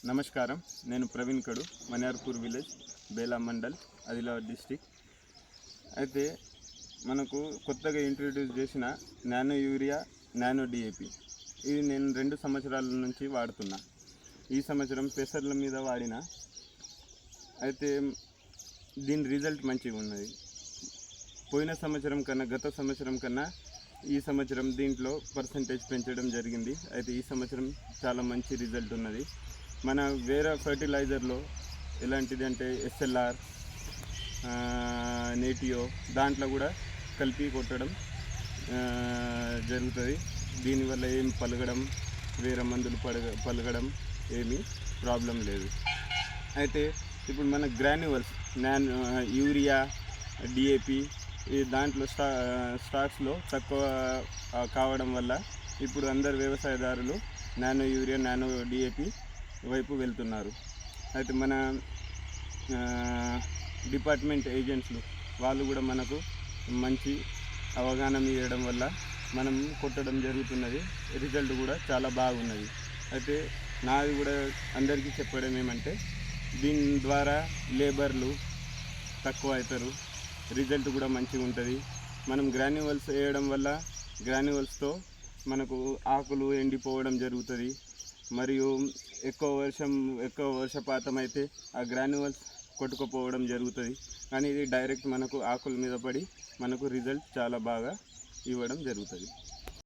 నమస్కారం. నేను ప్రవీణ్ కడు, మన్యార్పూర్ విలేజ్, బేలా మండల్, ఆదిలాబాద్ డిస్టిక్. అయితే మనకు కొత్తగా ఇంట్రడ్యూస్ చేసిన నానో యూరియా, నానో డిఏపి ఇది నేను 2 సంవత్సరాల నుంచి వాడుతున్నా. ఈ సంవత్సరం పెసర్ల మీద వాడిన. అయితే దీని రిజల్ట్ మంచిగా ఉన్నది. పోయిన సంవత్సరం కన్నా, గత సంవత్సరం కన్నా ఈ సంవత్సరం దీంట్లో పర్సంటేజ్ పెంచడం జరిగింది. అయితే ఈ సంవత్సరం చాలా మంచి రిజల్ట్ ఉన్నది. మన వేరే ఫర్టిలైజర్లో ఎలాంటిది అంటే SLR, నేటియో దాంట్లో కూడా కలిపి కొట్టడం జరుగుతుంది. దీనివల్ల ఏం పలగడం, వేరే మందులు పలగడం ఏమీ ప్రాబ్లం లేదు. అయితే ఇప్పుడు మన గ్రాన్యువల్స్ యూరియా, డిఏపి దాంట్లో స్టాక్స్లో తక్కువ కావడం వల్ల ఇప్పుడు అందరు వ్యవసాయదారులు నానో యూరియా, నానో డిఏపి వైపు వెళ్తున్నారు. అయితే మన డిపార్ట్మెంట్ ఏజెంట్స్లు వాళ్ళు కూడా మనకు మంచి అవగాహన ఇవ్వడం వల్ల మనం కొట్టడం జరుగుతున్నది. రిజల్ట్ కూడా చాలా బాగున్నది. అయితే నాది కూడా అందరికీ చెప్పడం ఏమంటే, దీని ద్వారా లేబర్లు తక్కువ అవుతారు, రిజల్ట్ కూడా మంచిగా ఉంటుంది. మనం గ్రాన్యువల్స్ వేయడం వల్ల గ్రాన్యువల్స్తో మనకు ఆకులు ఎండిపోవడం జరుగుతుంది. మరియు ఎక్కువ వర్షపాతం అయితే ఆ గ్రాన్యువల్స్ కొట్టుకుపోవడం జరుగుతుంది. కానీ ఇది డైరెక్ట్ మనకు ఆకుల మీద పడి మనకు రిజల్ట్ చాలా బాగా ఇవ్వడం జరుగుతుంది.